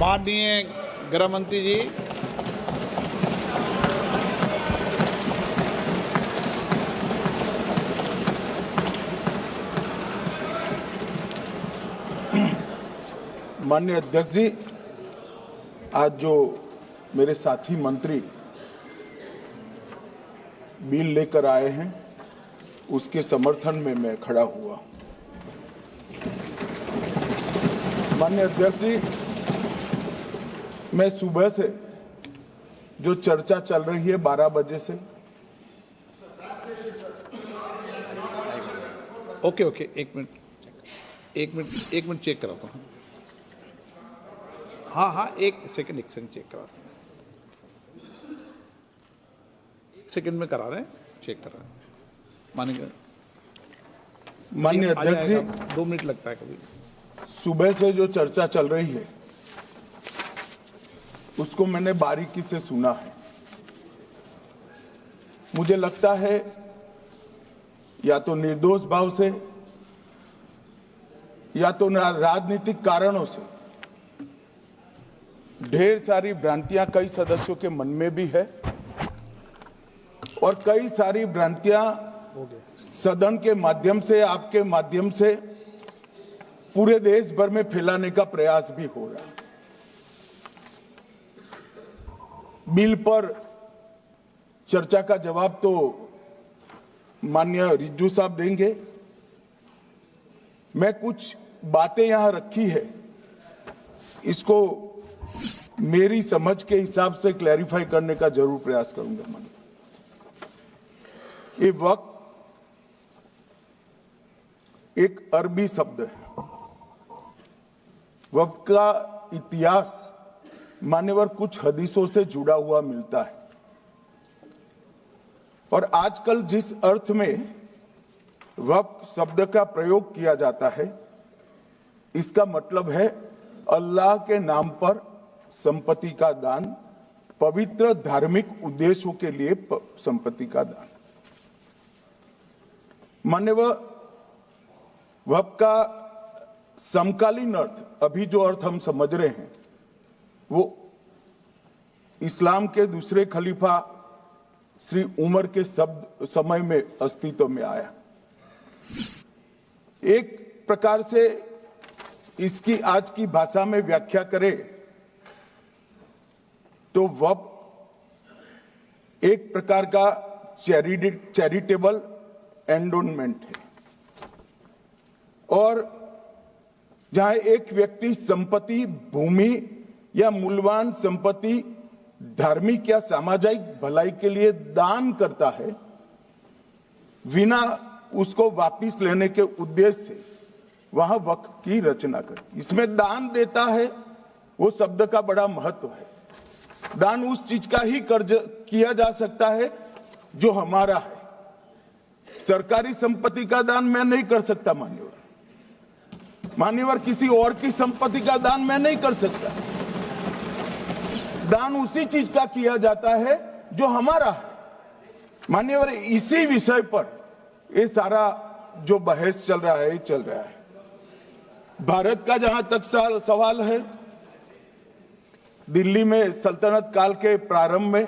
माननीय गृह मंत्री जी, माननीय अध्यक्ष जी, आज जो मेरे साथी मंत्री बिल लेकर आए हैं उसके समर्थन में मैं खड़ा हुआ। माननीय अध्यक्ष जी, मैं सुबह से जो चर्चा चल रही है 12 बजे से ओके एक मिनट चेक कराता हूँ। हाँ एक सेकंड चेक कराता हूँ। एक सेकंड में करा रहे हैं, चेक करा रहे हैं। माननीय अध्यक्ष जी, 2 मिनट लगता है कभी। सुबह से जो चर्चा चल रही है उसको मैंने बारीकी से सुना है। मुझे लगता है या तो निर्दोष भाव से या तो राजनीतिक कारणों से ढेर सारी भ्रांतियां कई सदस्यों के मन में भी है और कई सारी भ्रांतियां सदन के माध्यम से, आपके माध्यम से पूरे देश भर में फैलाने का प्रयास भी हो रहा है। बिल पर चर्चा का जवाब तो माननीय रिज्जू साहब देंगे। मैं कुछ बातें यहां रखी है, इसको मेरी समझ के हिसाब से क्लैरिफाई करने का जरूर प्रयास करूंगा। ये वक्त एक अरबी शब्द है। वक्त का इतिहास मान्यवर कुछ हदीसों से जुड़ा हुआ मिलता है और आजकल जिस अर्थ में वक्त शब्द का प्रयोग किया जाता है इसका मतलब है अल्लाह के नाम पर संपत्ति का दान, पवित्र धार्मिक उद्देश्यों के लिए संपत्ति का दान। मान्यवर वक्त का समकालीन अर्थ, अभी जो अर्थ हम समझ रहे हैं वो इस्लाम के दूसरे खलीफा श्री उमर के समय में अस्तित्व में आया। एक प्रकार से इसकी आज की भाषा में व्याख्या करें तो वक्त एक प्रकार का चैरिटेबल एंडोनमेंट है और जहां एक व्यक्ति संपत्ति, भूमि या मूल्यवान संपत्ति धार्मिक या सामाजिक भलाई के लिए दान करता है बिना उसको वापस लेने के उद्देश्य से, वहां वक्त की रचना कर इसमें दान देता है। वो शब्द का बड़ा महत्व है। दान उस चीज का ही कर्ज किया जा सकता है जो हमारा है। सरकारी संपत्ति का दान मैं नहीं कर सकता। मान्यवर किसी और की संपत्ति का दान मैं नहीं कर सकता। दान उसी चीज का किया जाता है जो हमारा है। मान्यवर इसी विषय पर ये सारा जो बहस चल रहा है। भारत का जहां तक सवाल है, दिल्ली में सल्तनत काल के प्रारंभ में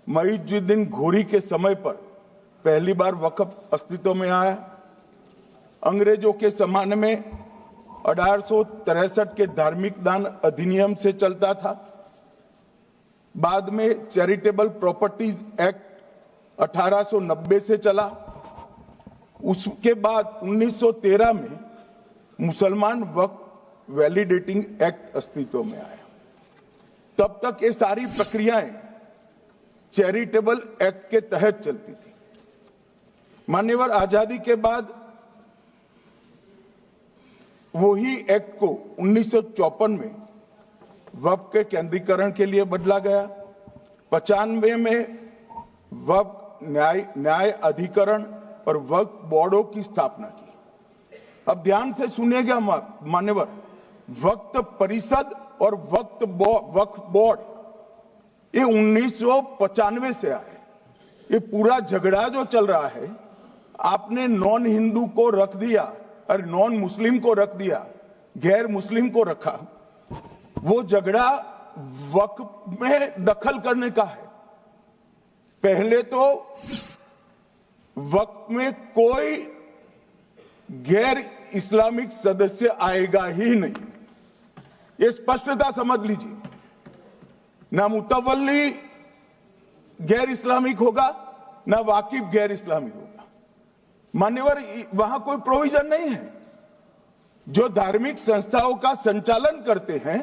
मुइज़ुद्दीन घोरी के समय पर पहली बार वक्फ अस्तित्व में आया। अंग्रेजों के जमाने में 1863 के धार्मिक दान अधिनियम से चलता था। बाद में चैरिटेबल प्रॉपर्टीज एक्ट 1890 से चला। उसके बाद 1913 में मुसलमान वक्फ वैलिडेटिंग एक्ट अस्तित्व में आया। तब तक ये सारी प्रक्रियाएं चैरिटेबल एक्ट के तहत चलती थी। मान्यवर आजादी के बाद वही एक्ट को 1954 में वक्फ के केंद्रीकरण के लिए बदला गया। 95 में वक्फ न्याय अधिकरण और वक्फ बोर्डों की स्थापना की। अब ध्यान से सुनिएगा मान्यवर, वक्फ परिषद और वक्फ बोर्ड ये 1995 से आए। ये पूरा झगड़ा जो चल रहा है, आपने नॉन हिंदू को रख दिया और नॉन मुस्लिम को रख दिया, गैर मुस्लिम को रखा। वो झगड़ा वक्फ में दखल करने का है। पहले तो वक्फ में कोई गैर इस्लामिक सदस्य आएगा ही नहीं, ये स्पष्टता समझ लीजिए। ना मुतवल्ली गैर इस्लामिक होगा, ना वाकिफ गैर इस्लामिक होगा। मान्यवर, वहां कोई प्रोविजन नहीं है। जो धार्मिक संस्थाओं का संचालन करते हैं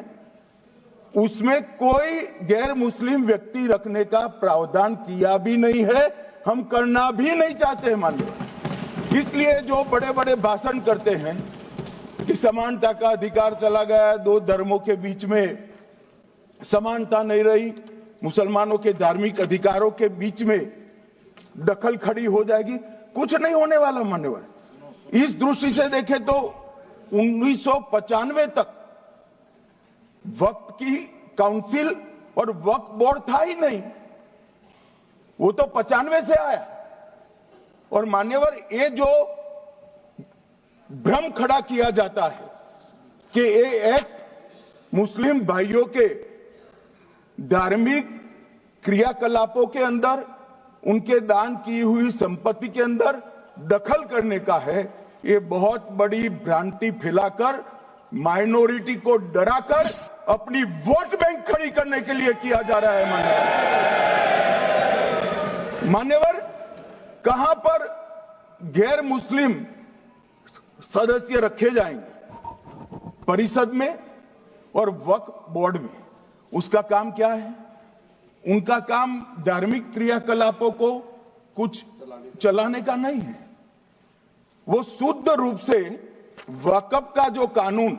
उसमें कोई गैर मुस्लिम व्यक्ति रखने का प्रावधान किया भी नहीं है, हम करना भी नहीं चाहते हैं मान्यवर। इसलिए जो बड़े बड़े भाषण करते हैं कि समानता का अधिकार चला गया, दो धर्मों के बीच में समानता नहीं रही, मुसलमानों के धार्मिक अधिकारों के बीच में दखल खड़ी हो जाएगी, कुछ नहीं होने वाला मान्यवर। इस दृष्टि से देखें तो 1995 तक वक्फ की काउंसिल और वक्फ बोर्ड था ही नहीं, वो तो 95 से आया। और मान्यवर, ये जो भ्रम खड़ा किया जाता है कि ये एक मुस्लिम भाइयों के धार्मिक क्रियाकलापों के अंदर, उनके दान की हुई संपत्ति के अंदर दखल करने का है, ये बहुत बड़ी भ्रांति फैलाकर माइनॉरिटी को डराकर अपनी वोट बैंक खड़ी करने के लिए किया जा रहा है मान्यवर। कहां पर गैर मुस्लिम सदस्य रखे जाएंगे? परिषद में और वक्फ बोर्ड में। उसका काम क्या है? उनका काम धार्मिक क्रियाकलापों को कुछ चलाने का नहीं है। वो शुद्ध रूप से वक्फ का जो कानून,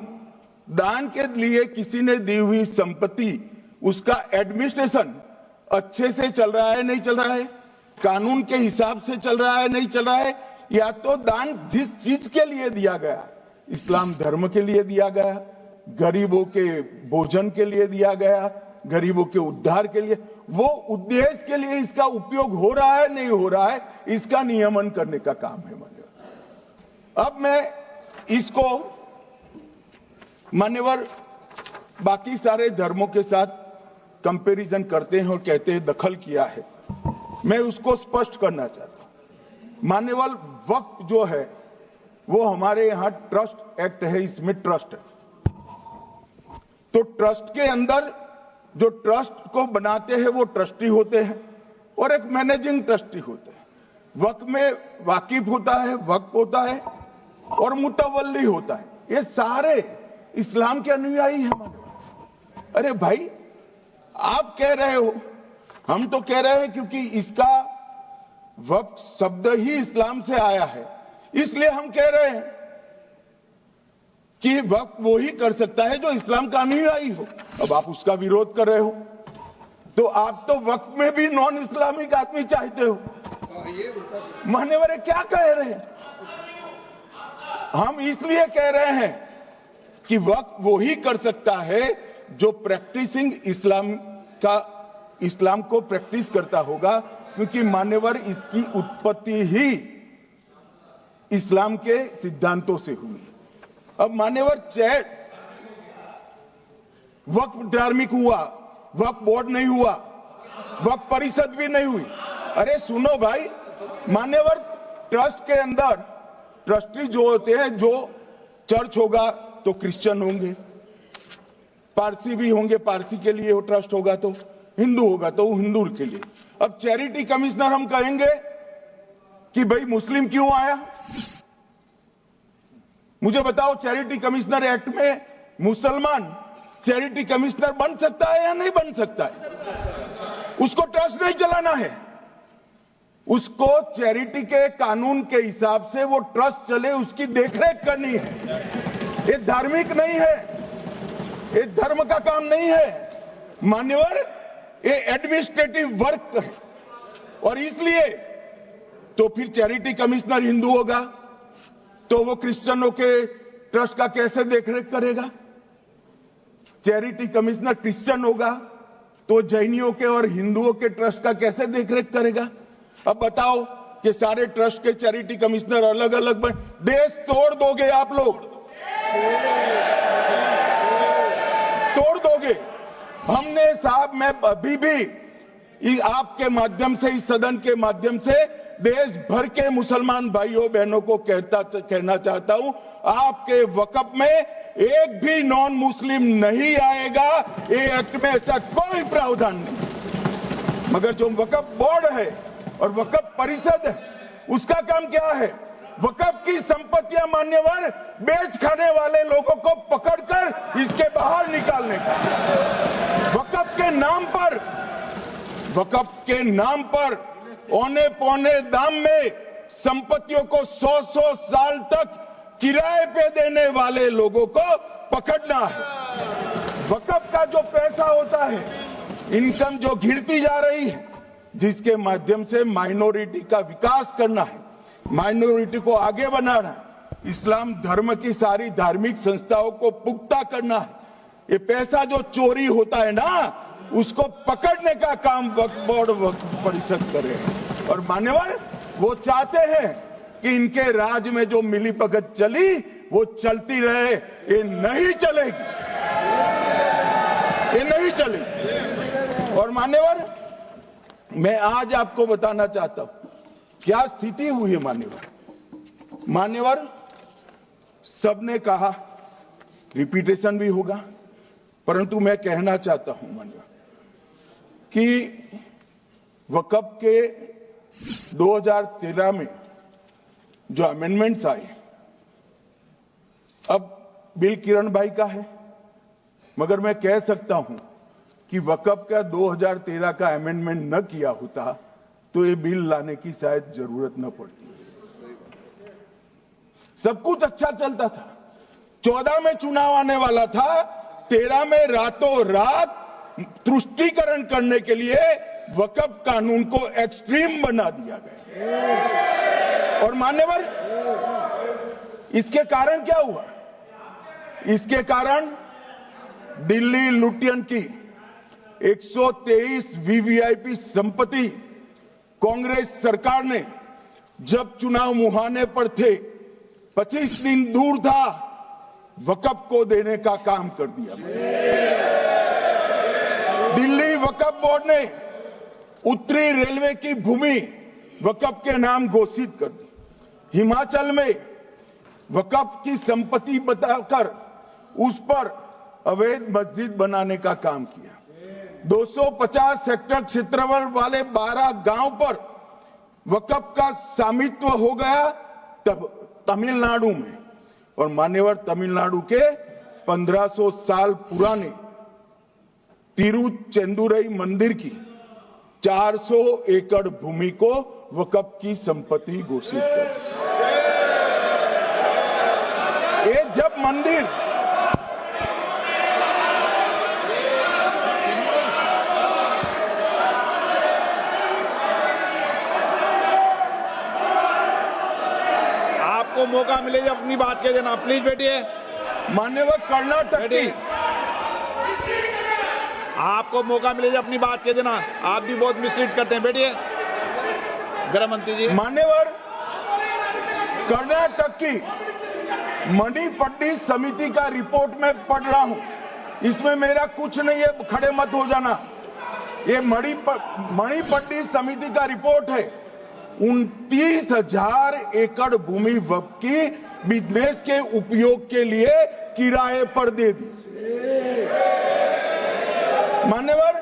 दान के लिए किसी ने दी हुई संपत्ति, उसका एडमिनिस्ट्रेशन अच्छे से चल रहा है नहीं चल रहा है, कानून के हिसाब से चल रहा है नहीं चल रहा है, या तो दान जिस चीज के लिए दिया गया, इस्लाम धर्म के लिए दिया गया, गरीबों के भोजन के लिए दिया गया, गरीबों के उद्धार के लिए, वो उद्देश्य के लिए इसका उपयोग हो रहा है नहीं हो रहा है, इसका नियमन करने का काम है मान्यवर। अब मैं इसको मान्यवर बाकी सारे धर्मों के साथ कंपैरिजन करते हैं और कहते हैं दखल किया है। मैं उसको स्पष्ट करना चाहता हूं। मान्यवर, वक्फ जो है वो हमारे यहां ट्रस्ट एक्ट है, इसमें ट्रस्ट है। तो ट्रस्ट के अंदर जो ट्रस्ट को बनाते हैं वो ट्रस्टी होते हैं और एक मैनेजिंग ट्रस्टी होते हैं। वक्फ में वाकिफ होता है, वक्फ होता है और मुतवल्ली होता है। ये सारे इस्लाम के अनुयायी हैं। अरे भाई, आप कह रहे हो, हम तो कह रहे हैं क्योंकि इसका वक्फ शब्द ही इस्लाम से आया है, इसलिए हम कह रहे हैं कि वक्फ वो ही कर सकता है जो इस्लाम का अनुयायी हो। अब आप उसका विरोध कर रहे हो, तो आप तो वक्फ में भी नॉन इस्लामिक आदमी चाहते हो। मान्यवर, क्या कह रहे हैं? हम इसलिए कह रहे हैं कि वक्फ वो ही कर सकता है जो प्रैक्टिसिंग इस्लाम को प्रैक्टिस करता होगा, क्योंकि मान्यवर इसकी उत्पत्ति ही इस्लाम के सिद्धांतों से हुई। अब मान्यवर, वक्फ धार्मिक हुआ, वक्फ बोर्ड नहीं हुआ, वक्फ परिषद भी नहीं हुई। अरे सुनो भाई, मान्यवर, ट्रस्ट के अंदर ट्रस्टी जो होते हैं, जो चर्च होगा तो क्रिश्चियन होंगे, पारसी भी होंगे, पारसी के लिए वो ट्रस्ट होगा, तो हिंदू होगा तो हिंदू के लिए। अब चैरिटी कमिश्नर हम कहेंगे कि भाई मुस्लिम क्यों आया? मुझे बताओ, चैरिटी कमिश्नर एक्ट में मुसलमान चैरिटी कमिश्नर बन सकता है या नहीं बन सकता है? उसको ट्रस्ट नहीं चलाना है, उसको चैरिटी के कानून के हिसाब से वो ट्रस्ट चले, उसकी देखरेख करनी है। ये धार्मिक नहीं है, ये धर्म का काम नहीं है मान्यवर, ये एडमिनिस्ट्रेटिव वर्क है। और इसलिए तो फिर चैरिटी कमिश्नर हिंदू होगा तो वो क्रिश्चियनों के ट्रस्ट का कैसे देखरेख करेगा? चैरिटी कमिश्नर क्रिश्चियन होगा तो जैनियों के और हिंदुओं के ट्रस्ट का कैसे देखरेख करेगा? अब बताओ कि सारे ट्रस्ट के चैरिटी कमिश्नर अलग अलग बन, देश तोड़ दोगे आप लोग, तोड़ दोगे। हमने साहब, मैं अभी भी आपके माध्यम से, इस सदन के माध्यम से देश भर के मुसलमान भाइयों बहनों को कहना चाहता हूं, आपके वक्फ में एक भी नॉन मुस्लिम नहीं आएगा। ये एक्ट में ऐसा कोई प्रावधान नहीं। मगर जो वक्फ बोर्ड है और वक्फ परिषद है, उसका काम क्या है? वक्फ की संपत्तियां मान्यवर बेच खाने वाले लोगों को पकड़कर इसके बाहर निकालने का। वक्फ के नाम पर औने पौने दाम में संपत्तियों को 100 साल तक किराए पे देने वाले लोगों को पकड़ना है। वक्फ का जो पैसा होता है, इनकम जो गिरती जा रही है, जिसके माध्यम से माइनॉरिटी का विकास करना है, माइनॉरिटी को आगे बढ़ाना है, इस्लाम धर्म की सारी धार्मिक संस्थाओं को पुख्ता करना है। ये पैसा जो चोरी होता है ना, उसको पकड़ने का काम वक्फ बोर्ड, वक्फ परिषद करे। और मान्यवर, वो चाहते हैं कि इनके राज में जो मिलीभगत चली वो चलती रहे। ये नहीं चलेगी, ये नहीं चलेगी। और मान्यवर, मैं आज आपको बताना चाहता हूं क्या स्थिति हुई है। मान्यवर, सबने कहा, रिपीटेशन भी होगा, परंतु मैं कहना चाहता हूं मान्यवर कि वक्फ के 2013 में जो अमेंडमेंट्स आए, अब बिल किरण भाई का है, मगर मैं कह सकता हूं कि वक्फ का 2013 का अमेंडमेंट न किया होता तो ये बिल लाने की शायद जरूरत न पड़ती। सब कुछ अच्छा चलता था। 14 में चुनाव आने वाला था, 13 में रातों रात तुष्टीकरण करने के लिए वक्फ कानून को एक्सट्रीम बना दिया गया। और मान्यवर, इसके कारण क्या हुआ? इसके कारण दिल्ली लुटियन की 123 वीवीआईपी संपत्ति कांग्रेस सरकार ने जब चुनाव मुहाने पर थे, 25 दिन दूर था, वक्फ को देने का काम कर दिया। दिल्ली वक्फ बोर्ड ने उत्तरी रेलवे की भूमि वक्फ के नाम घोषित कर दी। हिमाचल में वक्फ की संपत्ति बताकर उस पर अवैध मस्जिद बनाने का काम किया। 250 हेक्टेयर क्षेत्रफल वाले 12 गांव पर वक्फ का स्वामित्व हो गया तब तमिलनाडु में। और मान्यवर, तमिलनाडु के 1500 साल पुराने तिरुचेंदुरई मंदिर की 400 एकड़ भूमि को वक्फ की संपत्ति घोषित कर। ये जब मंदिर आपको मौका मिले जब अपनी बात कह देना, प्लीज बैठिए। मान्यवर, कर्नाटक की, आपको मौका मिले जब अपनी बात कह देना। आप भी बहुत मिसलीड करते हैं, बैठिए। गृह मंत्री जी। मान्यवर, कर्नाटक की मणिपट्टी समिति का रिपोर्ट में पढ़ रहा हूं, इसमें मेरा कुछ नहीं है, खड़े मत हो जाना। ये मणिपट्टी समिति का रिपोर्ट है। 29,000 एकड़ भूमि वक्फ की बिजनेस के उपयोग के लिए किराए पर दे दी। मान्यवर,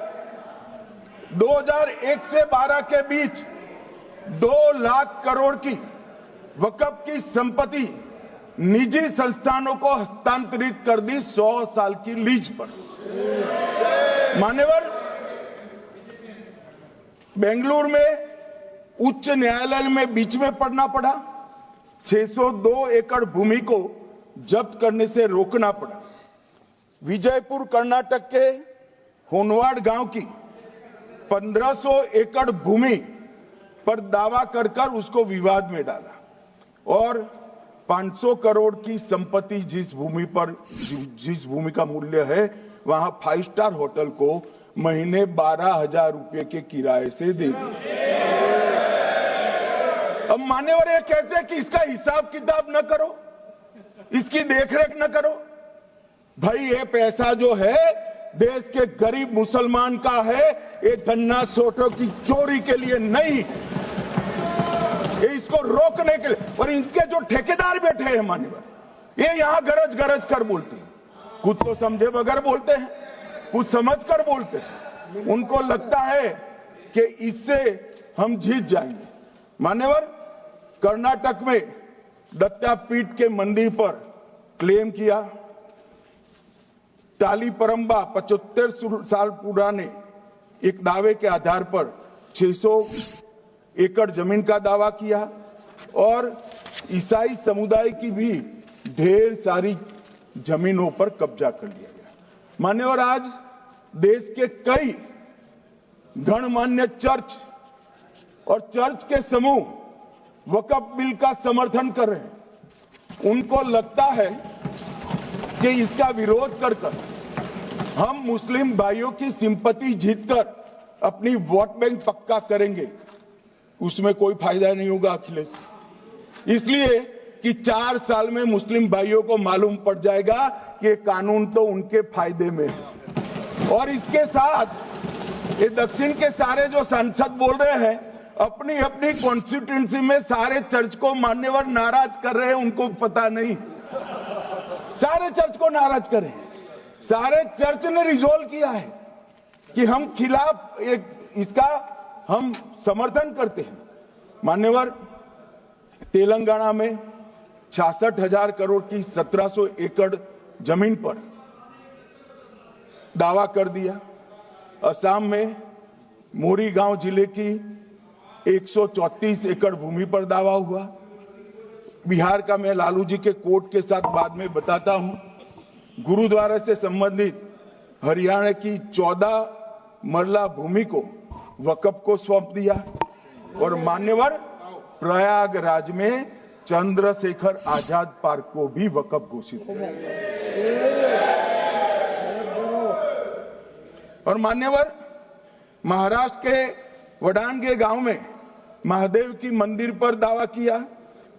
2001 से 12 के बीच 2 लाख करोड़ की वक्फ की संपत्ति निजी संस्थानों को हस्तांतरित कर दी 100 साल की लीज पर। मान्यवर, बेंगलुरु में उच्च न्यायालय में बीच में पढ़ना पड़ा, 602 एकड़ भूमि को जब्त करने से रोकना पड़ा। विजयपुर कर्नाटक के होनवाड़ गांव की 1500 एकड़ भूमि पर दावा कर उसको विवाद में डाला और 500 करोड़ की संपत्ति जिस भूमि का मूल्य है वहां 5 स्टार होटल को महीने 12,000 रुपए के किराए से दे दी। अब मान्यवर ये कहते हैं कि इसका हिसाब किताब न करो, इसकी देखरेख न करो। भाई ये पैसा जो है देश के गरीब मुसलमान का है, ये गन्ना सोटों की चोरी के लिए नहीं, ये इसको रोकने के लिए। और इनके जो ठेकेदार बैठे हैं मान्यवर, ये यहां गरज गरज कर बोलते हैं, कुछ तो समझे बगैर बोलते हैं, कुछ समझ कर बोलते हैं। उनको लगता है कि इससे हम जीत जाएंगे। मान्यवर, कर्नाटक में दत्तापीठ के मंदिर पर क्लेम किया, तालीपरंबा 75 साल पुराने एक दावे के आधार पर 600 एकड़ जमीन का दावा किया और ईसाई समुदाय की भी ढेर सारी जमीनों पर कब्जा कर लिया गया। मान्यवर, आज देश के कई गणमान्य चर्च और चर्च के समूह वक्फ बिल का समर्थन कर रहे हैं। उनको लगता है कि इसका विरोध कर हम मुस्लिम भाइयों की सिंपैथी जीतकर अपनी वोट बैंक पक्का करेंगे, उसमें कोई फायदा नहीं होगा अखिलेश। इसलिए कि 4 साल में मुस्लिम भाइयों को मालूम पड़ जाएगा कि कानून तो उनके फायदे में है। और इसके साथ ये दक्षिण के सारे जो सांसद बोल रहे हैं, अपनी अपनी कॉन्स्टिट्यूएंसी में सारे चर्च को मान्यवर नाराज कर रहे हैं, उनको पता नहीं, सारे चर्च को नाराज कर रहे हैं। सारे चर्च ने रिजोल्व किया है कि हम खिलाफ इसका हम समर्थन करते हैं। मान्यवर, तेलंगाना में 66,000 करोड़ की 1700 एकड़ जमीन पर दावा कर दिया। असम में मोरीगांव जिले की 134 एकड़ भूमि पर दावा हुआ। बिहार का मैं लालू जी के कोर्ट के साथ बाद में बताता हूं। गुरुद्वारा से संबंधित हरियाणा की 14 मरला भूमि को वक्फ को सौंप दिया। और मान्यवर, प्रयागराज में चंद्रशेखर आजाद पार्क को भी वक्फ घोषित किया। और मान्यवर, महाराष्ट्र के वडानगे गांव में महादेव की मंदिर पर दावा किया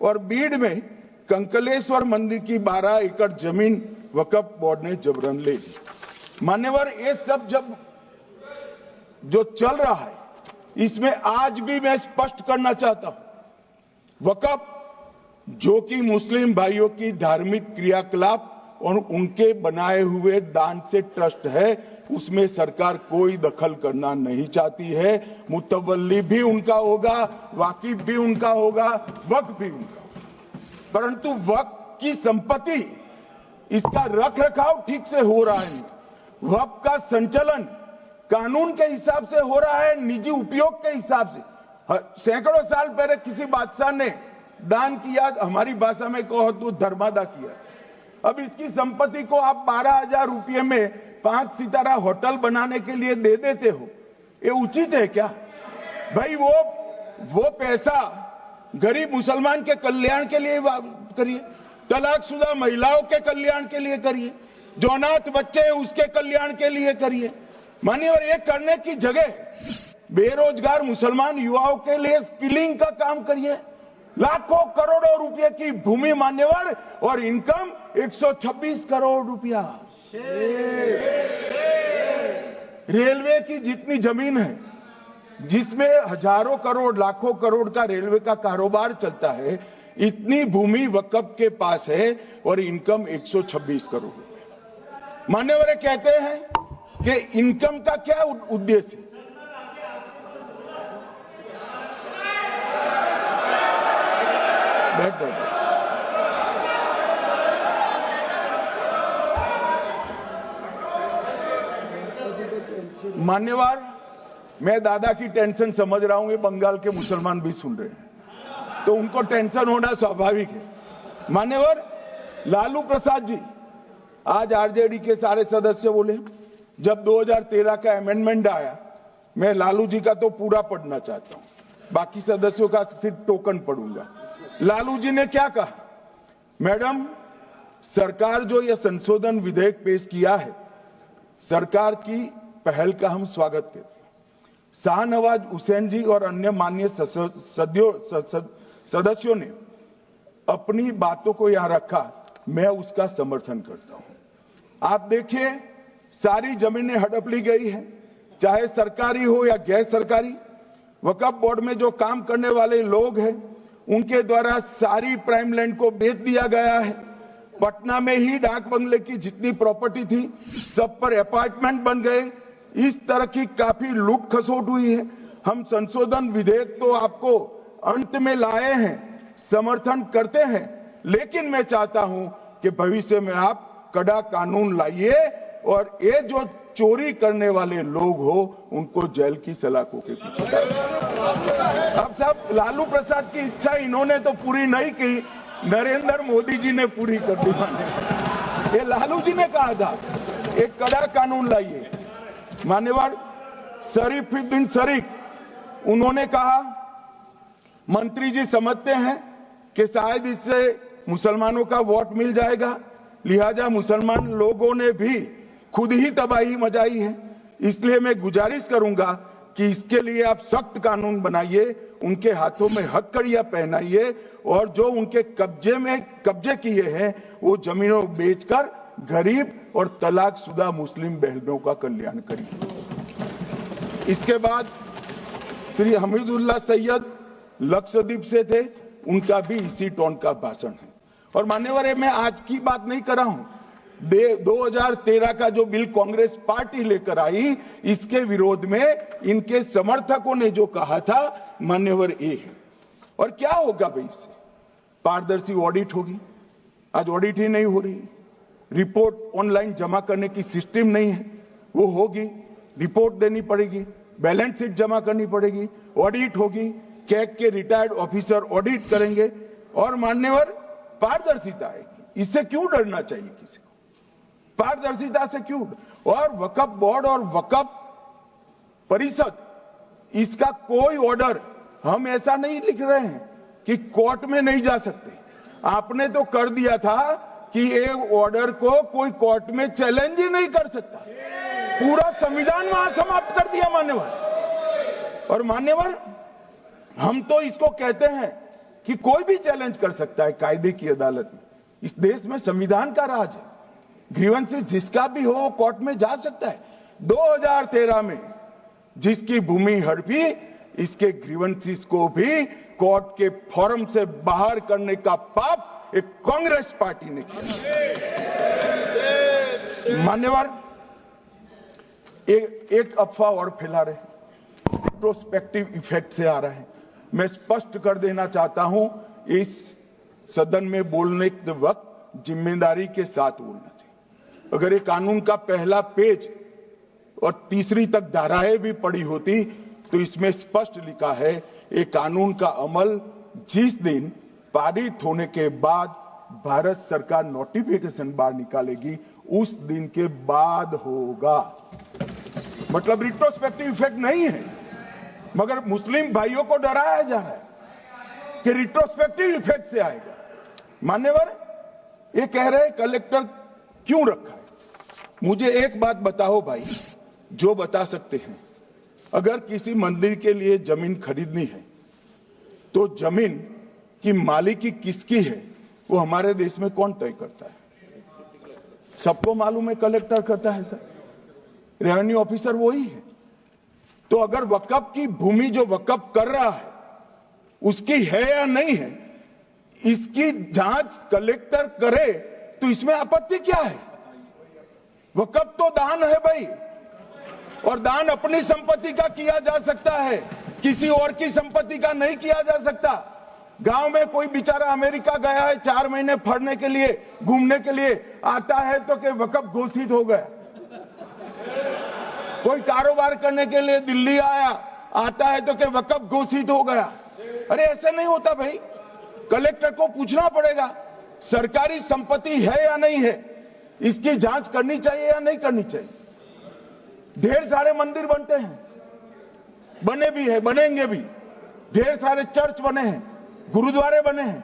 और बीड में कंकलेश्वर मंदिर की 12 एकड़ जमीन वक्फ बोर्ड ने जबरन ले ली। मान्यवर, ये सब जब जो चल रहा है, इसमें आज भी मैं स्पष्ट करना चाहता हूं, वक्फ जो कि मुस्लिम भाइयों की धार्मिक क्रियाकलाप और उनके बनाए हुए दान से ट्रस्ट है, उसमें सरकार कोई दखल करना नहीं चाहती है। मुतवल्ली भी उनका होगा, वाकिफ भी उनका होगा, वक्फ भी उनका होगा। परंतु वक्फ की संपत्ति, इसका रख रखाव ठीक से हो रहा है नहीं। वक्फ का संचालन कानून के हिसाब से हो रहा है, निजी उपयोग के हिसाब से। सैकड़ों साल पहले किसी बादशाह ने दान किया, हमारी भाषा में कहो तो धर्मादा किया। अब इसकी संपत्ति को आप 12,000 रुपये में 5 सितारा होटल बनाने के लिए दे देते हो, ये उचित है क्या भाई? वो पैसा गरीब मुसलमान के कल्याण के लिए करिए, तलाकशुदा महिलाओं के कल्याण के लिए करिए, जो अनाथ बच्चे हैं उसके कल्याण के लिए करिए। मान्यवर, ये करने की जगह बेरोजगार मुसलमान युवाओं के लिए स्किलिंग का काम करिए। लाखों करोड़ों रुपए की भूमि मान्यवर, और इनकम 126 करोड़ रुपया। रेलवे की जितनी जमीन है, जिसमें हजारों करोड़ लाखों करोड़ का रेलवे का कारोबार चलता है, इतनी भूमि वक्फ के पास है और इनकम 126 करोड़ रुपए। मान्यवर कहते हैं कि इनकम का क्या उद्देश्य है? मान्यवर, मैं दादा की टेंशन समझ रहा हूं, ये बंगाल के मुसलमान भी सुन रहे हैं, तो उनको टेंशन होना स्वाभाविक है। मान्यवर, लालू प्रसाद जी, आज आरजेडी के सारे सदस्य बोले, जब 2013 का अमेंडमेंट आया, मैं लालू जी का तो पूरा पढ़ना चाहता हूं, बाकी सदस्यों का सिर्फ टोकन पढ़ूंगा। लालू जी ने क्या कहा? मैडम, सरकार जो यह संशोधन विधेयक पेश किया है, सरकार की पहल का हम स्वागत करते हैं। शाहनवाज हुसैन जी और अन्य माननीय सदस्यों ने अपनी बातों को यहां रखा, मैं उसका समर्थन करता हूं। आप देखिए सारी जमीनें हड़प ली गई है, चाहे सरकारी हो या गैर सरकारी। वक्फ बोर्ड में जो काम करने वाले लोग हैं उनके द्वारा सारी प्राइम लैंड को बेच दिया गया है। पटना में ही डाक बंगले की जितनी प्रॉपर्टी थी सब पर अपार्टमेंट बन गए। इस तरह की काफी लूट खसोट हुई है। हम संशोधन विधेयक तो आपको अंत में लाए हैं, समर्थन करते हैं, लेकिन मैं चाहता हूं कि भविष्य में आप कड़ा कानून लाइए और ये जो चोरी करने वाले लोग हो उनको जेल की सलाखों के पीछे। अब साहब, लालू प्रसाद की इच्छा इन्होंने तो पूरी नहीं की, नरेंद्र मोदी जी ने पूरी कर दी। ये लालू जी ने कहा था एक कड़ा कानून लाइए। मान्यवर शरीफुद्दीन शरीफ उन्होंने कहा मंत्री जी समझते हैं कि शायद इससे मुसलमानों का वोट मिल जाएगा, लिहाजा मुसलमान लोगों ने भी खुद ही तबाही मचाई है, इसलिए मैं गुजारिश करूंगा कि इसके लिए आप सख्त कानून बनाइए, उनके हाथों में हथकड़ियां पहनाइए और जो उनके कब्जे किए हैं वो जमीनों बेचकर गरीब और तलाकशुदा मुस्लिम बहनों का कल्याण करिए। इसके बाद श्री हमीदुल्लाह सैयद लक्षद्वीप से थे, उनका भी इसी टोन का भाषण है। और मान्यवर, मैं आज की बात नहीं कर रहा हूं, 2013 का जो बिल कांग्रेस पार्टी लेकर आई, इसके विरोध में इनके समर्थकों ने जो कहा था मान्यवर ये है। और क्या होगा भाई इससे? पारदर्शी ऑडिट होगी, आज ऑडिट ही नहीं हो रही। रिपोर्ट ऑनलाइन जमा करने की सिस्टम नहीं है, वो होगी, रिपोर्ट देनी पड़ेगी, बैलेंस शीट जमा करनी पड़ेगी, ऑडिट होगी, कैग के रिटायर्ड ऑफिसर ऑडिट करेंगे और मान्यवर पारदर्शिता आएगी। इससे क्यों डरना चाहिए किसी को? पारदर्शिता से क्यों? और वक्फ बोर्ड और वक्फ परिषद, इसका कोई ऑर्डर हम ऐसा नहीं लिख रहे हैं कि कोर्ट में नहीं जा सकते। आपने तो कर दिया था कि एक ऑर्डर को कोई कोर्ट में चैलेंज ही नहीं कर सकता, पूरा संविधान वहां समाप्त कर दिया मान्यवर। और मान्यवर, हम तो इसको कहते हैं कि कोई भी चैलेंज कर सकता है कायदे की अदालत में। इस देश में संविधान का राज है, ग्रीवेंसेस जिसका भी हो कोर्ट में जा सकता है। 2013 में जिसकी भूमि हड़पी, इसके ग्रीवेंसेस को भी कोर्ट के फोरम से बाहर करने का पाप एक कांग्रेस पार्टी ने किया। मान्यवर, एक अफवाह और फैला रहे, रिट्रोस्पेक्टिव इफेक्ट से आ रहा है। मैं स्पष्ट कर देना चाहता हूं, इस सदन में बोलने के वक्त जिम्मेदारी के साथ बोलना चाहिए। अगर ये कानून का पहला पेज और तीसरी तक धाराएं भी पड़ी होती तो इसमें स्पष्ट लिखा है ये कानून का अमल जिस दिन पारित होने के बाद भारत सरकार नोटिफिकेशन बाहर निकालेगी उस दिन के बाद होगा। मतलब रिट्रोस्पेक्टिव इफेक्ट नहीं है, मगर मुस्लिम भाइयों को डराया जा रहा है कि रिट्रोस्पेक्टिव इफेक्ट से आएगा। मान्यवर, ये कह रहे कलेक्टर क्यों रखा है? मुझे एक बात बताओ भाई, जो बता सकते हैं, अगर किसी मंदिर के लिए जमीन खरीदनी है तो जमीन की मालिकी किसकी है वो हमारे देश में कौन तय करता है? सबको मालूम है, कलेक्टर करता है सर, रेवेन्यू ऑफिसर वही है। तो अगर वक्फ की भूमि जो वक्फ कर रहा है उसकी है या नहीं है, इसकी जांच कलेक्टर करे तो इसमें आपत्ति क्या है? वक्फ तो दान है भाई, और दान अपनी संपत्ति का किया जा सकता है, किसी और की संपत्ति का नहीं किया जा सकता। गांव में कोई बेचारा अमेरिका गया है 4 महीने पढ़ने के लिए, घूमने के लिए आता है तो कि वक्फ घोषित हो गया। कोई कारोबार करने के लिए दिल्ली आया, आता है तो कि वक्फ घोषित हो गया। अरे ऐसे नहीं होता भाई, कलेक्टर को पूछना पड़ेगा सरकारी संपत्ति है या नहीं है, इसकी जांच करनी चाहिए या नहीं करनी चाहिए। ढेर सारे मंदिर बनते हैं, बने भी है, बनेंगे भी, ढेर सारे चर्च बने हैं, गुरुद्वारे बने हैं,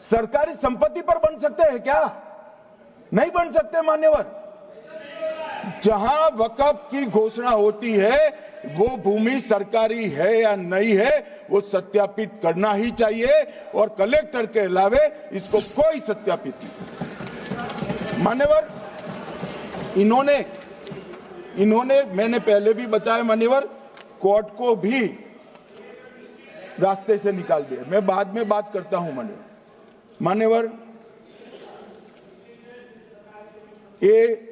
सरकारी संपत्ति पर बन सकते हैं क्या? नहीं बन सकते मान्यवर। जहां वक्फ की घोषणा होती है वो भूमि सरकारी है या नहीं है वो सत्यापित करना ही चाहिए, और कलेक्टर के अलावे इसको कोई सत्यापित नहीं। मान्यवर, इन्होंने इन्होंने, मैंने पहले भी बताया मान्यवर, कोर्ट को भी रास्ते से निकाल दिया। मैं बाद में बात करता हूं मान्यवर, ये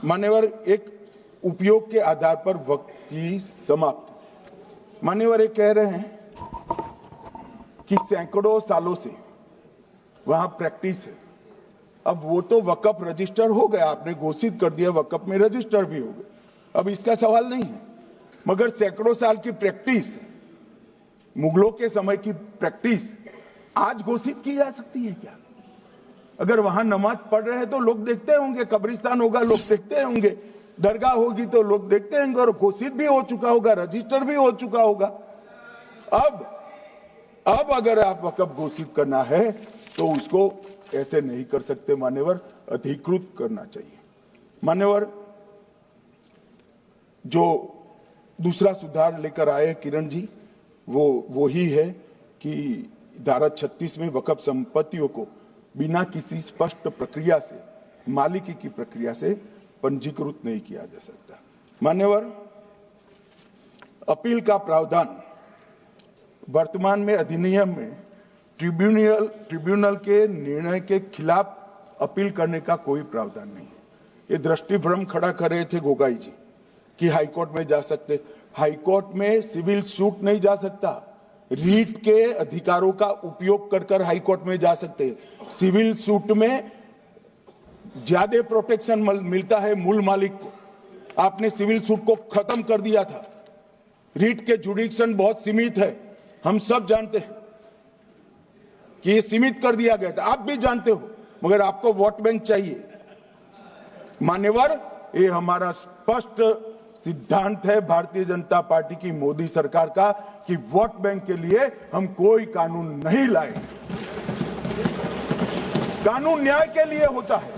मान्यवर एक उपयोग के आधार पर वक्त की समाप्ति। मान्यवर ये कह रहे हैं कि सैकड़ों सालों से वहां प्रैक्टिस है। अब वो तो वक्फ रजिस्टर हो गया, आपने घोषित कर दिया, वक्फ में रजिस्टर भी हो गए, अब इसका सवाल नहीं है। मगर सैकड़ों साल की प्रैक्टिस, मुगलों के समय की प्रैक्टिस आज घोषित की जा सकती है क्या? अगर वहां नमाज पढ़ रहे हैं तो लोग देखते होंगे, कब्रिस्तान होगा लोग देखते होंगे, दरगाह होगी तो लोग देखते होंगे, और घोषित भी हो चुका होगा, रजिस्टर भी हो चुका होगा। अब अगर आप वक्फ घोषित करना है तो उसको ऐसे नहीं कर सकते मान्यवर, अधिकृत करना चाहिए। मान्यवर, जो दूसरा सुधार लेकर आए किरण जी, वो ही है कि धारा 36 में वक्फ संपत्तियों को बिना किसी स्पष्ट प्रक्रिया से, मालिकी की प्रक्रिया से पंजीकृत नहीं किया जा सकता। मान्यवर, अपील का प्रावधान वर्तमान में अधिनियम में ट्रिब्यूनल के निर्णय के खिलाफ अपील करने का कोई प्रावधान नहीं है। ये दृष्टिभ्रम खड़ा कर रहे थे गोगाई जी कि हाईकोर्ट में जा सकते। हाईकोर्ट में सिविल सूट नहीं जा सकता, रीट के अधिकारों का उपयोग कर हाईकोर्ट में जा सकते हैं। सिविल सूट में ज्यादा प्रोटेक्शन मिलता है मूल मालिक को। आपने सिविल सूट को खत्म कर दिया था, रीट के जुडिक्शन बहुत सीमित है, हम सब जानते हैं कि ये सीमित कर दिया गया था, आप भी जानते हो, मगर आपको वोट बैंक चाहिए। मान्यवर, ये हमारा स्पष्ट सिद्धांत है भारतीय जनता पार्टी की, मोदी सरकार का, कि वोट बैंक के लिए हम कोई कानून नहीं लाए। कानून न्याय के लिए होता है,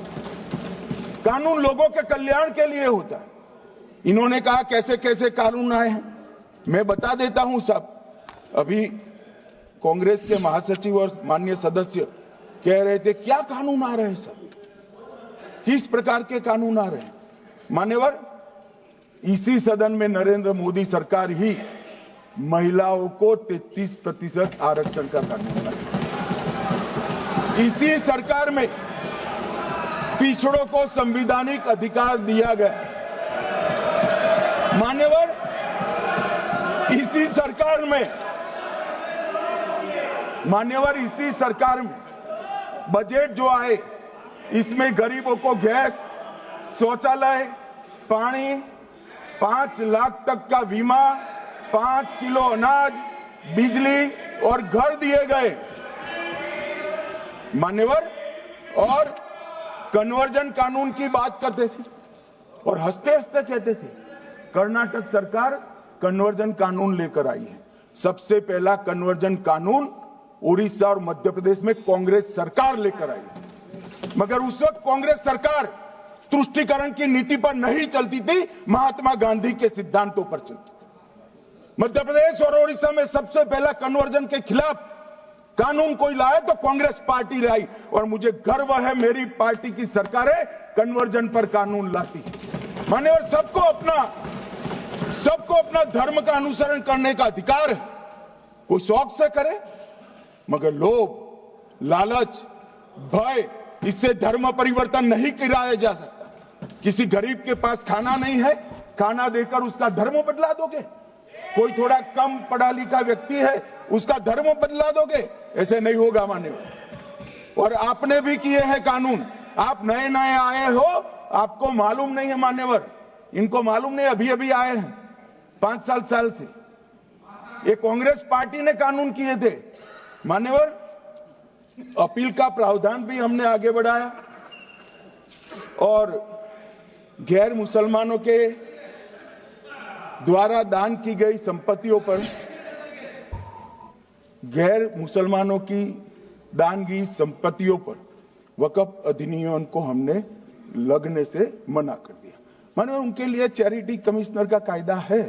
कानून लोगों के कल्याण के लिए होता है। इन्होंने कहा कैसे कैसे कानून आए हैं, मैं बता देता हूं सब। अभी कांग्रेस के महासचिव और माननीय सदस्य कह रहे थे क्या कानून आ रहे हैं सब, किस प्रकार के कानून आ रहे हैं। मान्यवर, इसी सदन में नरेंद्र मोदी सरकार ही महिलाओं को 33% आरक्षण का कानून लाई। इसी सरकार में पिछड़ों को संवैधानिक अधिकार दिया गया। मान्यवर, इसी सरकार में बजट जो आए, इसमें गरीबों को गैस, शौचालय, पानी, 5 लाख तक का बीमा, 5 किलो अनाज, बिजली और घर दिए गए। मान्यवर, और कन्वर्जन कानून की बात करते थे और हंसते हंसते कहते थे कर्नाटक सरकार कन्वर्जन कानून लेकर आई है। सबसे पहला कन्वर्जन कानून उड़ीसा और मध्य प्रदेश में कांग्रेस सरकार लेकर आई, मगर उस वक्त कांग्रेस सरकार तुष्टीकरण की नीति पर नहीं चलती थी, महात्मा गांधी के सिद्धांतों पर चलती थी। मध्य प्रदेश और उड़ीसा में सबसे पहला कन्वर्जन के खिलाफ कानून कोई लाए तो कांग्रेस पार्टी लाई, और मुझे गर्व है मेरी पार्टी की सरकारें कन्वर्जन पर कानून लाती। मान्यवर, सबको अपना धर्म का अनुसरण करने का अधिकार है, कोई शौक से करे, मगर लोभ, लालच, भय, इससे धर्म परिवर्तन नहीं कराया जा सकता। किसी गरीब के पास खाना नहीं है, खाना देकर उसका धर्म बदला दोगे? कोई थोड़ा कम पढ़ा लिखा व्यक्ति है, उसका धर्म बदला दोगे? ऐसे नहीं होगा मान्यवर। और आपने भी किए हैं कानून, आप नए नए आए हो, आपको मालूम नहीं है मान्यवर, इनको मालूम नहीं, अभी अभी आए हैं 5 साल से। ये कांग्रेस पार्टी ने कानून किए थे मान्यवर। अपील का प्रावधान भी हमने आगे बढ़ाया, और गैर मुसलमानों के द्वारा दान की गई संपत्तियों पर, गैर मुसलमानों की दान की संपत्तियों पर वक्फ अधिनियम को हमने लगने से मना कर दिया। माने उनके लिए चैरिटी कमिश्नर का कायदा है।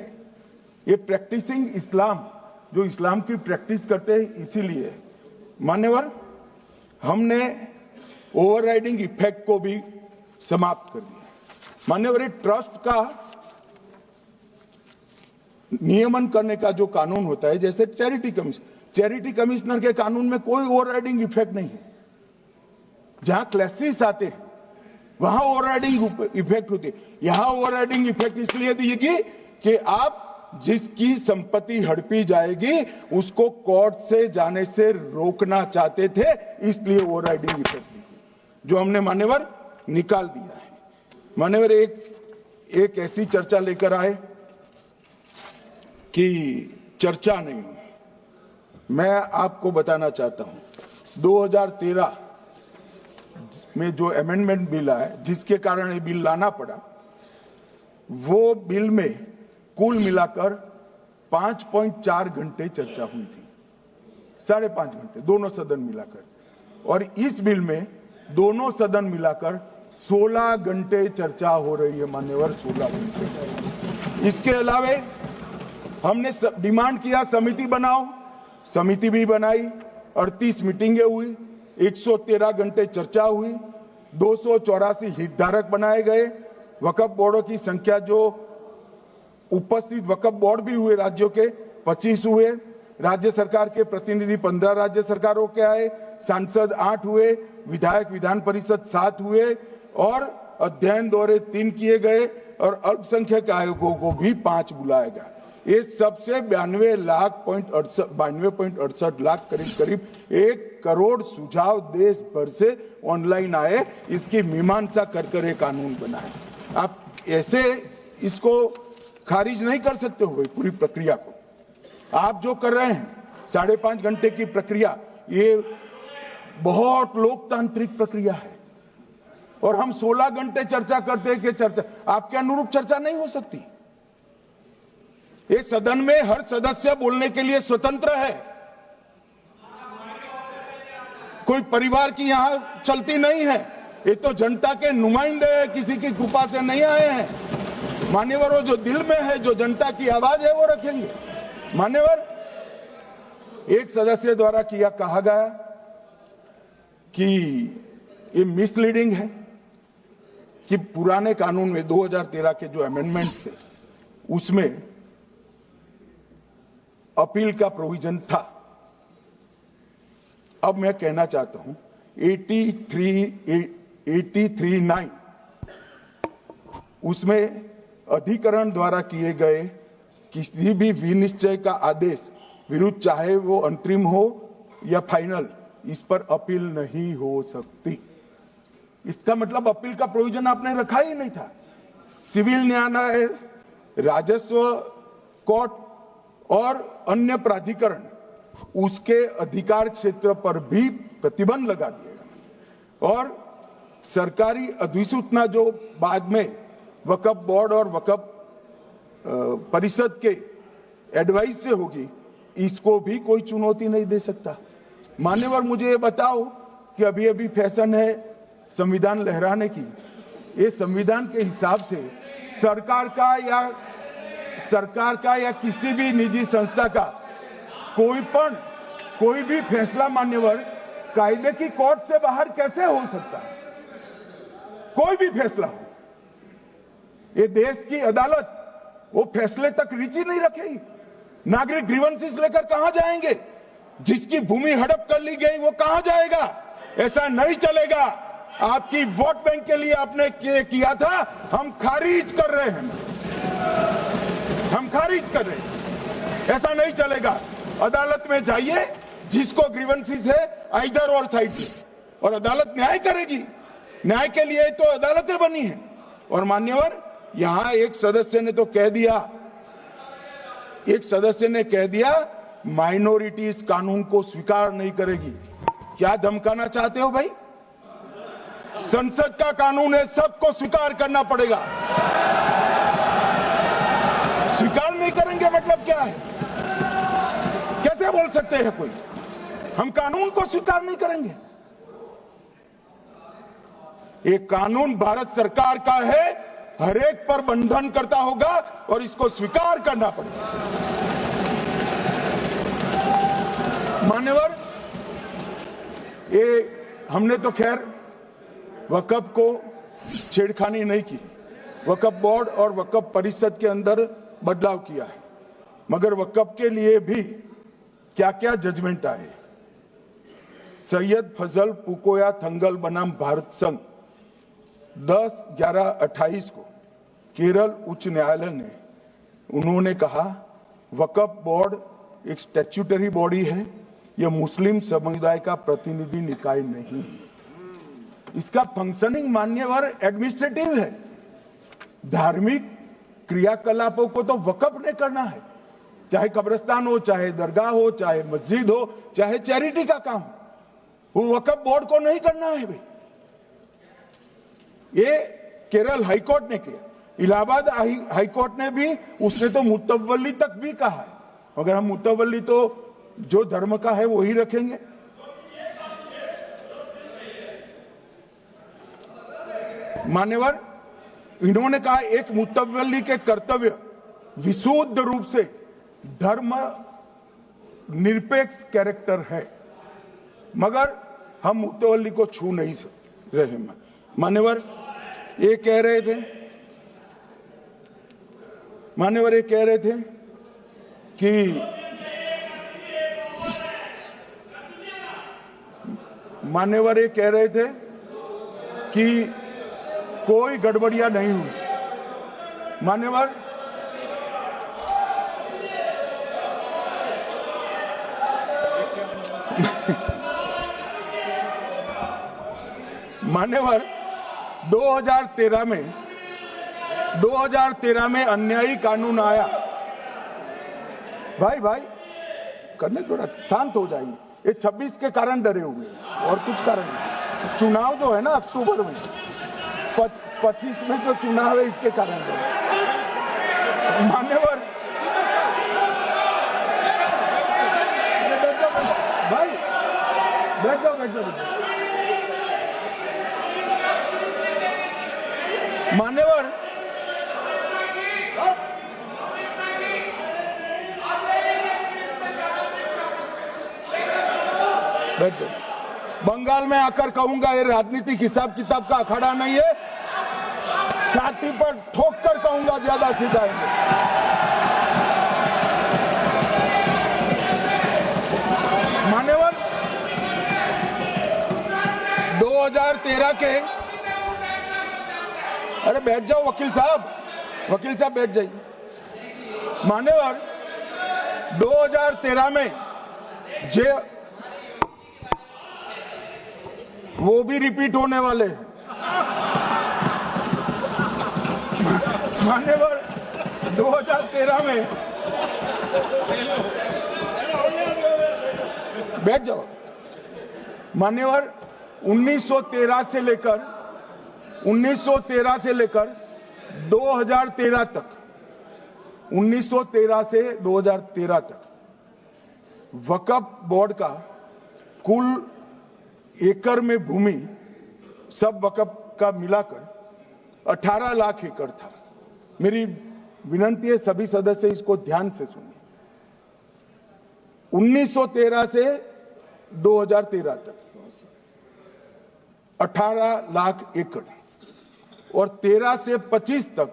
ये प्रैक्टिसिंग इस्लाम, जो इस्लाम की प्रैक्टिस करते हैं, इसीलिए मान्यवर हमने ओवरराइडिंग इफेक्ट को भी समाप्त कर दिया। मान्यवर, ट्रस्ट का नियमन करने का जो कानून होता है, जैसे चैरिटी कमिश्नर के कानून में कोई ओवरराइडिंग इफेक्ट नहीं है। जहां क्लासेस आते हैं वहां ओवरराइडिंग इफेक्ट होती है। यहां ओवरराइडिंग इफेक्ट इसलिए देगी कि आप जिसकी संपत्ति हड़पी जाएगी उसको कोर्ट से जाने से रोकना चाहते थे, इसलिए ओवरराइडिंग इफेक्ट जो हमने मान्यवर निकाल दिया है। मान्यवर, एक ऐसी चर्चा लेकर आए कि चर्चा नहीं, मैं आपको बताना चाहता हूं 2013 में जो अमेंडमेंट बिल आया, जिसके कारण ये बिल लाना पड़ा, वो बिल में कुल मिलाकर 5.4 घंटे चर्चा हुई थी, 5.5 घंटे दोनों सदन मिलाकर, और इस बिल में दोनों सदन मिलाकर 16 घंटे चर्चा हो रही है मान्यवर, 16 घंटे। इसके अलावे हमने डिमांड किया समिति बनाओ, समिति भी बनाई, 38 मीटिंगें हुई, 113 घंटे चर्चा हुई, 284 हितधारक बनाए गए, वक्फ बोर्डों की संख्या जो उपस्थित वक्फ बोर्ड भी हुए राज्यों के 25 हुए, राज्य सरकार के प्रतिनिधि 15 राज्य सरकारों के आए, सांसद 8 हुए, विधायक विधान परिषद 7 हुए, और अध्ययन दौरे 3 किए गए, और अल्पसंख्यक आयोगों को भी 5 बुलाया गया। ये सबसे 92.68 लाख करीब 1 करोड़ सुझाव देश भर से ऑनलाइन आए, इसकी मीमांसा कर एक कानून बनाए। आप ऐसे इसको खारिज नहीं कर सकते हो पूरी प्रक्रिया को। आप जो कर रहे हैं 5.5 घंटे की प्रक्रिया, ये बहुत लोकतांत्रिक प्रक्रिया है, और हम 16 घंटे चर्चा करते हैं कि चर्चा आपके अनुरूप चर्चा नहीं हो सकती। इस सदन में हर सदस्य बोलने के लिए स्वतंत्र है, कोई परिवार की यहां चलती नहीं है, ये तो जनता के नुमाइंदे हैं, किसी की कृपा से नहीं आए हैं। मान्यवर, जो दिल में है, जो जनता की आवाज है, वो रखेंगे। मान्यवर, एक सदस्य द्वारा कहा गया कि ये मिसलीडिंग है कि पुराने कानून में 2013 के जो अमेंडमेंट थे उसमें अपील का प्रोविजन था। अब मैं कहना चाहता हूं 83(9) उसमें अधिकरण द्वारा किए गए किसी भी विनिश्चय का आदेश विरुद्ध, चाहे वो अंतरिम हो या फाइनल, इस पर अपील नहीं हो सकती। इसका मतलब अपील का प्रोविजन आपने रखा ही नहीं था। सिविल न्यायालय, राजस्व कोर्ट और अन्य प्राधिकरण, उसके अधिकार क्षेत्र पर भी प्रतिबंध लगा दिया, और सरकारी अधिसूचना जो बाद में वक्फ बोर्ड और वक्फ परिषद के एडवाइस से होगी, इसको भी कोई चुनौती नहीं दे सकता। मान्यवर, मुझे ये बताओ कि अभी अभी फैशन है संविधान लहराने की, ये संविधान के हिसाब से सरकार का या किसी भी निजी संस्था का कोई भी फैसला मान्यवर कायदे की कोर्ट से बाहर कैसे हो सकता है? कोई भी फैसला हो, ये देश की अदालत वो फैसले तक रुचि नहीं रखेगी। नागरिक ग्रीवेंसेस लेकर कहां जाएंगे? जिसकी भूमि हड़प कर ली गई वो कहां जाएगा? ऐसा नहीं चलेगा। आपकी वोट बैंक के लिए आपने किया था, हम खारिज कर रहे हैं, हम खारिज कर रहे हैं। ऐसा नहीं चलेगा। अदालत में जाइए, जिसको ग्रीवेंसेस है इधर और साइड से, और अदालत न्याय करेगी। न्याय के लिए तो अदालतें बनी है। और मान्यवर, यहां एक सदस्य ने कह दिया माइनॉरिटी इस कानून को स्वीकार नहीं करेगी। क्या धमकाना चाहते हो भाई? संसद का कानून है, सबको स्वीकार करना पड़ेगा। स्वीकार नहीं करेंगे मतलब क्या है? कैसे बोल सकते हैं कोई? हम कानून को स्वीकार नहीं करेंगे। ये कानून भारत सरकार का है, हर एक पर बंधन करता होगा और इसको स्वीकार करना पड़ेगा। मान्यवर, ये हमने तो खैर वक्फ को छेड़खानी नहीं की। वक्फ बोर्ड और वक्फ परिषद के अंदर बदलाव किया है, मगर वक्फ के लिए भी क्या क्या जजमेंट आए। सैयद फजल पुकोया थंगल बनाम भारत संघ 10/11/28 को केरल उच्च न्यायालय ने उन्होंने कहा वक्फ बोर्ड एक स्टैट्यूटरी बॉडी है, यह मुस्लिम समुदाय का प्रतिनिधि निकाय नहीं है। इसका फंक्शनिंग मान्यवर एडमिनिस्ट्रेटिव है। धार्मिक क्रियाकलापों को तो वक्फ ने करना है, चाहे कब्रिस्तान हो, चाहे दरगाह हो, चाहे मस्जिद हो, चाहे चैरिटी का काम, वो वक्फ बोर्ड को नहीं करना है भाई। ये केरल हाईकोर्ट ने किया, इलाहाबाद हाईकोर्ट ने भी, उसने तो मुतवल्ली तक भी कहा है, मगर हम मुतवल्ली तो जो धर्म का है वही रखेंगे। मान्यवर, इन्होंने कहा एक मुतवल्ली के कर्तव्य विशुद्ध रूप से धर्म निरपेक्ष कैरेक्टर है, मगर हम मुतवल्ली को छू नहीं रहे। मान्यवर ये कह रहे थे, मान्यवर ये कह रहे थे कि मान्यवर ये कह रहे थे कि कोई गड़बड़ियां नहीं हुई। मान्यवर मान्यवर 2013 में अन्यायी कानून आया। भाई करने थोड़ा शांत हो जाइए। ये 26 के कारण डरे हुए और कुछ कारण नहीं। चुनाव जो है ना अक्टूबर में, 25 में जो चुनाव है इसके कारण डरे। मान्यवर भाई बैठ जाओ। मान्यवर बैठ जाओ। बंगाल में आकर कहूंगा ये राजनीतिक हिसाब किताब का अखाड़ा नहीं है, छाती पर ठोक कर कहूंगा ज्यादा सिखाएंगे। मान्यवर 2013 के, अरे बैठ जाओ वकील साहब बैठ जाइए। मान्यवर 2013 में वो भी रिपीट होने वाले हैं। मान्यवर 2013 में बैठ जाओ। मान्यवर 1913 से लेकर 2013 तक 1913 से 2013 तक वक्फ बोर्ड का कुल एकड़ में भूमि सब वक्फ का मिलाकर 18 लाख एकड़ था। मेरी विनंती है सभी सदस्य इसको ध्यान से सुनिए। 1913 से 2013 तक 18 लाख एकड़ और 13 से 25 तक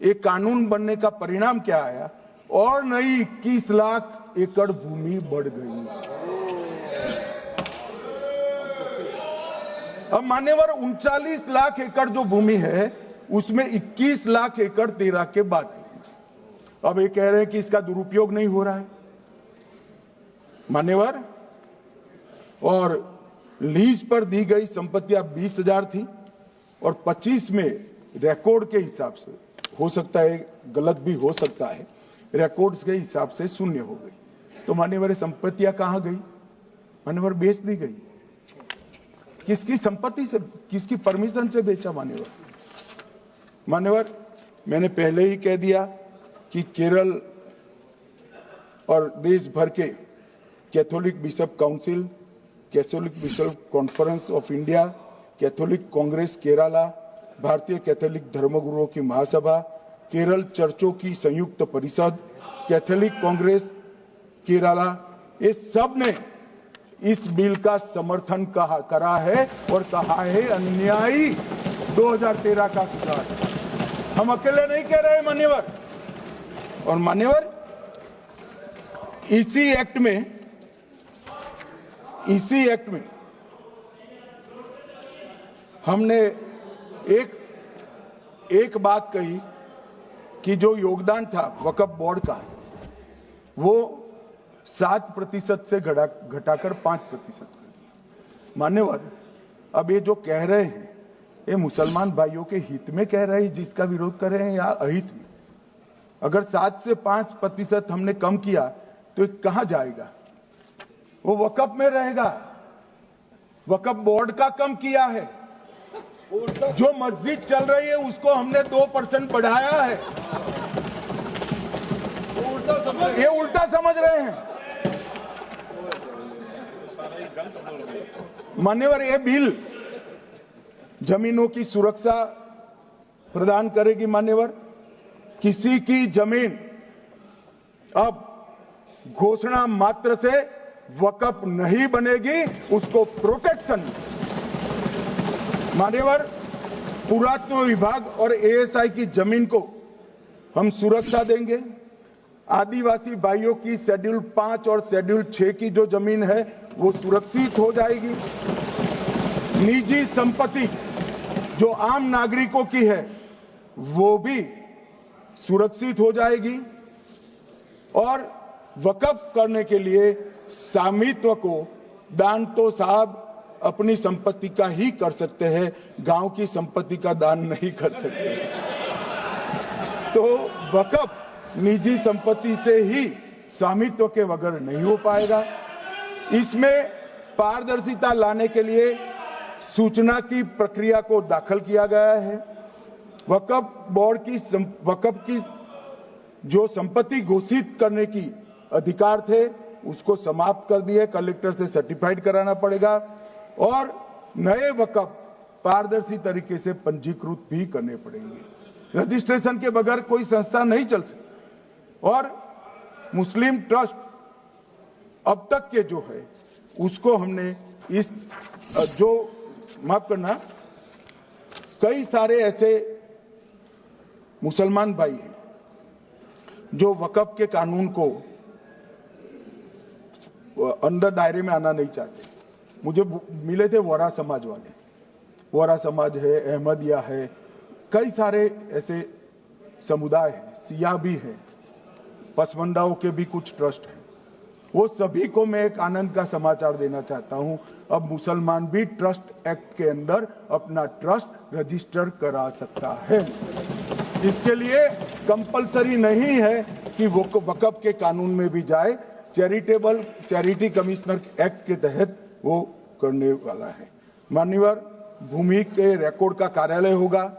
एक कानून बनने का परिणाम क्या आया, और नई 21 लाख एकड़ भूमि बढ़ गई। अब मान्यवर 39 लाख एकड़ जो भूमि है उसमें 21 लाख एकड़ 13 के बाद है। अब ये कह रहे हैं कि इसका दुरुपयोग नहीं हो रहा है। मान्यवर, और लीज पर दी गई संपत्तियां 20,000 थी और 25 में रिकॉर्ड के हिसाब से, हो सकता है गलत भी हो सकता है, रिकॉर्ड्स के हिसाब से शून्य हो गई। तो मान्यवर संपत्तियां कहां गई? मान्यवर बेच दी गई। किसकी संपत्ति से, किसकी परमिशन से बेचा? मान्यवर मैंने पहले ही कह दिया कि केरल और देश भर के Catholic bishop council, Catholic bishop conference of India, Catholic Congress Kerala, भारतीय कैथोलिक धर्मगुरुओं की महासभा, केरल चर्चों की संयुक्त परिषद, कैथोलिक कांग्रेस केरला, ये सब ने इस बिल का समर्थन करा है और कहा है अन्यायी 2013 का सुधार। हम अकेले नहीं कह रहे मान्यवर। और मान्यवर, इसी एक्ट में हमने एक बात कही कि जो योगदान था वक्फ बोर्ड का वो 7% से घटाकर 5% कर दिया। मान्यवर, अब ये जो कह रहे हैं ये मुसलमान भाइयों के हित में कह रहे हैं जिसका विरोध कर रहे हैं या अहित में? अगर 7 से 5% हमने कम किया तो ये कहां जाएगा? वो वक्फ में रहेगा। वक्फ बोर्ड का कम किया है। जो मस्जिद चल रही है उसको हमने 2% बढ़ाया है। ये उल्टा समझ रहे हैं मान्यवर। ये बिल जमीनों की सुरक्षा प्रदान करेगी मान्यवर। किसी की जमीन अब घोषणा मात्र से वक्फ नहीं बनेगी, उसको प्रोटेक्शन मान्यवर। पुरातत्व विभाग और एएसआई की जमीन को हम सुरक्षा देंगे। आदिवासी भाइयों की शेड्यूल 5 और शेड्यूल 6 की जो जमीन है वो सुरक्षित हो जाएगी। निजी संपत्ति जो आम नागरिकों की है वो भी सुरक्षित हो जाएगी। और वक्फ करने के लिए स्वामित्व को दान तो साहब अपनी संपत्ति का ही कर सकते हैं, गांव की संपत्ति का दान नहीं कर सकते। तो वक्फ निजी संपत्ति से ही स्वामित्व के बगैर नहीं हो पाएगा। इसमें पारदर्शिता लाने के लिए सूचना की प्रक्रिया को दाखिल किया गया है। वक्फ बोर्ड की वक्फ की जो संपत्ति घोषित करने की अधिकार थे उसको समाप्त कर दिए। कलेक्टर से सर्टिफाइड कराना पड़ेगा और नए वक्फ पारदर्शी तरीके से पंजीकृत भी करने पड़ेंगे। रजिस्ट्रेशन के बगैर कोई संस्था नहीं चल सकती। और मुस्लिम ट्रस्ट अब तक के जो है उसको हमने इस जो माफ करना, कई सारे ऐसे मुसलमान भाई हैं जो वक्फ के कानून को अंदर दायरे में आना नहीं चाहते। मुझे मिले थे वोरा समाज वाले, वोरा समाज है, अहमदिया है, कई सारे ऐसे समुदाय हैं, सिया भी है, पसमंदाओं के भी कुछ ट्रस्ट हैं। वो सभी को मैं एक आनंद का समाचार देना चाहता हूं, अब मुसलमान भी ट्रस्ट एक्ट के अंदर अपना ट्रस्ट रजिस्टर करा सकता है। इसके लिए कंपलसरी नहीं है कि वो वक्फ के कानून में भी जाए, चैरिटी कमिश्नर एक्ट के तहत वो करने वाला है। मान्यवर, भूमि के रिकॉर्ड का कार्यालय होगा,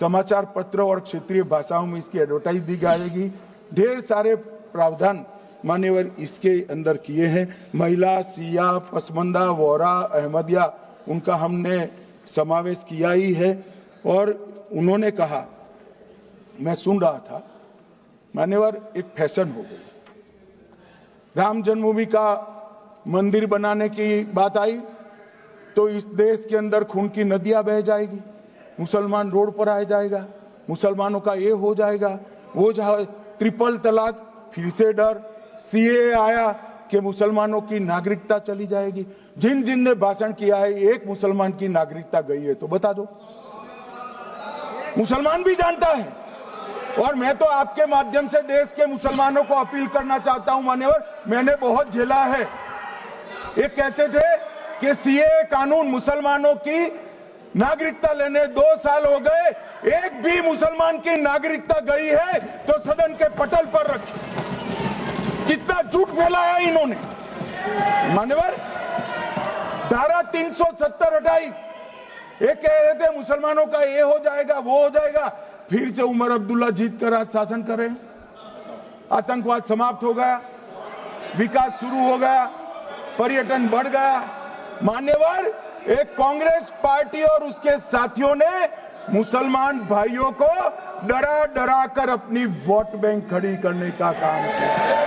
समाचार पत्र और क्षेत्रीय भाषाओं में इसकी एडवर्टाइज दी जाएगी। ढेर सारे प्रावधान मान्यवर इसके अंदर किए हैं। महिला, सिया, पसमंदा, वोरा, अहमदिया, उनका हमने समावेश किया ही है। और उन्होंने कहा, मैं सुन रहा था मान्यवर, एक फैशन हो गई, राम जन्मभूमि का मंदिर बनाने की बात आई तो इस देश के अंदर खून की नदियां बह जाएगी, मुसलमान रोड पर आ जाएगा, मुसलमानों का ये हो जाएगा, वो जहां ट्रिपल तलाक, फिर से डर, सीए आया कि मुसलमानों की नागरिकता चली जाएगी। जिन जिन ने भाषण किया है, एक मुसलमान की नागरिकता गई है तो बता दो। मुसलमान भी जानता है। और मैं तो आपके माध्यम से देश के मुसलमानों को अपील करना चाहता हूं मान्यवर, मैंने बहुत झेला है। ये कहते थे कि सीए कानून मुसलमानों की नागरिकता लेने 2 साल हो गए, एक भी मुसलमान की नागरिकता गई है तो सदन के पटल पर रखी। कितना झूठ फैलाया इन्होंने। मान्यवर, धारा 370 हटाई, ये कह रहे थे मुसलमानों का ये हो जाएगा, वो हो जाएगा, फिर से उमर अब्दुल्ला जीत कर आज शासन कर रहे हैं। आतंकवाद समाप्त हो गया, विकास शुरू हो गया, पर्यटन बढ़ गया। मान्यवर, एक कांग्रेस पार्टी और उसके साथियों ने मुसलमान भाइयों को डरा डरा कर अपनी वोट बैंक खड़ी करने का काम किया।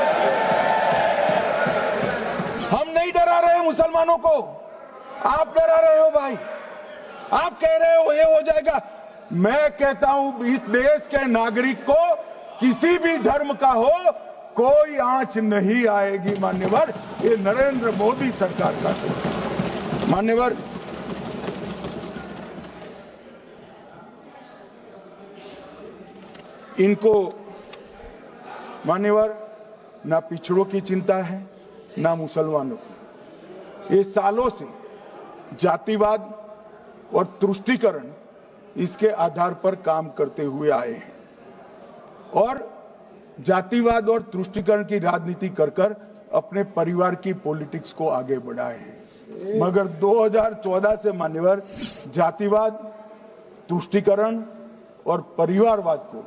हम नहीं डरा रहे मुसलमानों को। आप डरा रहे हो भाई, आप कह रहे हो ये हो जाएगा। मैं कहता हूं इस देश के नागरिक को किसी भी धर्म का हो कोई आंच नहीं आएगी मान्यवर। ये नरेंद्र मोदी सरकार का सच। मान्यवर, इनको मान्यवर ना पिछड़ों की चिंता है ना मुसलमानों की। ये सालों से जातिवाद और तुष्टीकरण इसके आधार पर काम करते हुए आए हैं और जातिवाद और तुष्टीकरण की राजनीति कर अपने परिवार की पॉलिटिक्स को आगे बढ़ाए हैं। मगर 2014 से मान्यवर जातिवाद, तुष्टीकरण और परिवारवाद को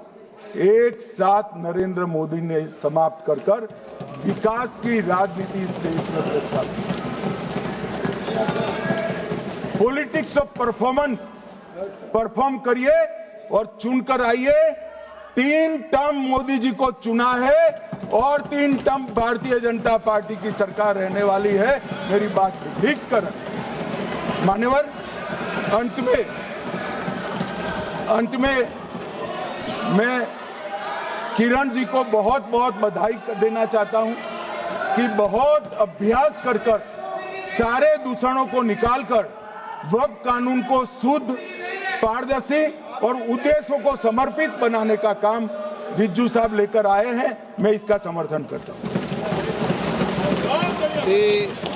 एक साथ नरेंद्र मोदी ने समाप्त कर विकास की राजनीति इस देश में प्रस्तावित की। पॉलिटिक्स ऑफ परफॉर्मेंस, परफॉर्म करिए और चुनकर आइए। 3 टर्म मोदी जी को चुना है और 3 टर्म भारतीय जनता पार्टी की सरकार रहने वाली है। मेरी बात लिख कर मान्यवर, अंत में मैं किरण जी को बहुत बहुत बधाई देना चाहता हूं कि बहुत अभ्यास कर सारे दूषणों को निकालकर वक्फ कानून को शुद्ध, पारदर्शी और उद्देश्यों को समर्पित बनाने का काम रिज्जू साहब लेकर आए हैं। मैं इसका समर्थन करता हूं।